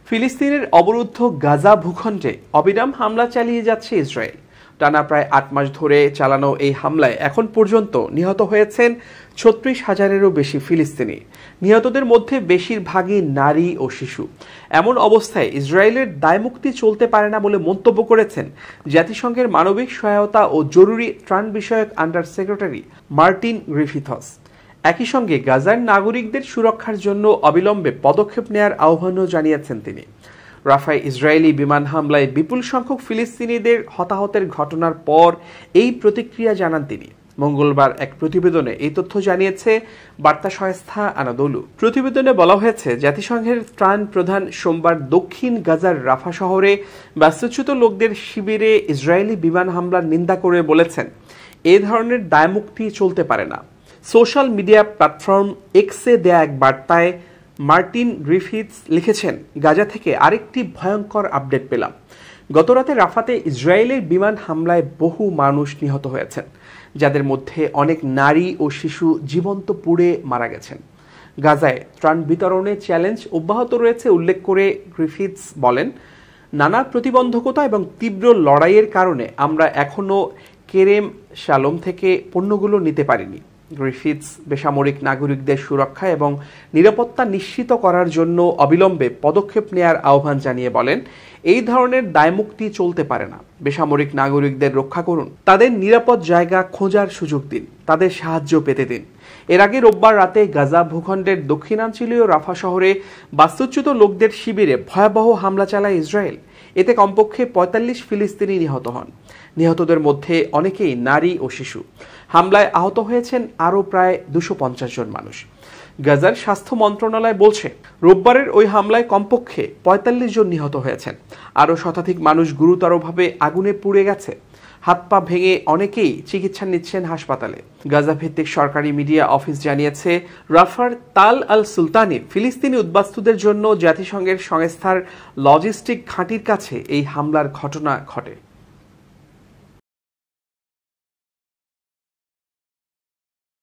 ফিলিস্তিনের অবরুদ্ধ গাজা ভূখণ্ডে অবিরাম হামলা চালিয়ে যাচ্ছে ইসরায়েল। টানা প্রায় ৮ মাস ধরে চালানো এই হামলায় এখন পর্যন্ত নিহত হয়েছেন ৩৬,০০০-এরও বেশি ফিলিস্তিনি। নিহতদের মধ্যে বেশিরভাগই নারী ও শিশু। এমন অবস্থায় ইসরায়েলের দায়মুক্তি চলতে পারে না বলে মন্তব্য করেছেন জাতিসংঘের মানবিক সহায়তা ও জরুরি ত্রাণ বিষয়ক আন্ডার সেক্রেটারি মার্টিন গ্রিফিথস। একই সঙ্গে গাজার নাগরিকদের সুরক্ষার জন্য অবিলম্বে পদক্ষেপ নেয়ার আহ্বানও জানিয়েছেন তিনি। রাফায় ইসরায়েলি বিমান হামলায় বিপুল সংখ্যক ফিলিস্তিনিদের হতাহতের ঘটনার পর এই প্রতিক্রিয়া জানান তিনি। মঙ্গলবার এক প্রতিবেদনে এই তথ্য জানিয়েছে বার্তা সংস্থা আনাদোলু। প্রতিবেদনে বলা হয়েছে, জাতিসংঘের ত্রাণ প্রধান সোমবার দক্ষিণ গাজার রাফা শহরে বাস্তুচ্যুত লোকদের শিবিরে ইসরায়েলি বিমান হামলার নিন্দা করে বলেছেন, এ ধরনের দায়মুক্তি চলতে পারে না। সোশ্যাল মিডিয়া প্ল্যাটফর্ম এক্সে দেয়া এক বার্তায় মার্টিন গ্রিফিথস লিখেছেন, গাজা থেকে আরেকটি ভয়ঙ্কর আপডেট পেলাম। গতরাতে রাফাতে ইসরায়েলের বিমান হামলায় বহু মানুষ নিহত হয়েছেন, যাদের মধ্যে অনেক নারী ও শিশু জীবন্ত পুড়ে মারা গেছেন। গাজায় ত্রাণ বিতরণে চ্যালেঞ্জ অব্যাহত রয়েছে উল্লেখ করে গ্রিফিথস বলেন, নানা প্রতিবন্ধকতা এবং তীব্র লড়াইয়ের কারণে আমরা এখনও কেরেম শালোম থেকে পণ্যগুলো নিতে পারিনি। গ্রিফিথস বেসামরিক নাগরিকদের সুরক্ষা এবং নিরাপত্তা নিশ্চিত করার জন্য অবিলম্বে পদক্ষেপ নেয়ার আহ্বান জানিয়ে বলেন, এই ধরনের দায়মুক্তি চলতে পারে না। বেসামরিক নাগরিকদের রক্ষা করুন, তাদের নিরাপদ জায়গা খোঁজার সুযোগ দিন, তাদের সাহায্য পেতে দিন। এর আগে রোববার রাতে গাজা ভূখণ্ডের দক্ষিণাঞ্চলীয় রাফা শহরে বাস্তুচ্যুত লোকদের শিবিরে ভয়াবহ হামলা চালায় ইসরায়েল। এতে কমপক্ষে ৪৫ ফিলিস্তিনি নিহত হন। নিহতদের মধ্যে অনেকেই নারী ও শিশু। হামলায় আহত হয়েছেন আরও প্রায় ২৫০ জন মানুষ। গাজার স্বাস্থ্য মন্ত্রণালয় বলছে, রোববারের ওই হামলায় কমপক্ষে ৪৫ জন নিহত হয়েছেন। আরও শতাধিক মানুষ গুরুতরভাবে আগুনে পুড়ে গেছে। হাত পা ভেঙে অনেকেই চিকিৎসা নিচ্ছেন হাসপাতালে। গাজা ভিত্তিক সরকারি মিডিয়া অফিস জানিয়েছে, রাফার তাল আল সুলতানে ফিলিস্তিনি উদ্বাস্তুদের জন্য জাতিসংঘের সংস্থার লজিস্টিক ঘাঁটির কাছে এই হামলার ঘটনা ঘটে।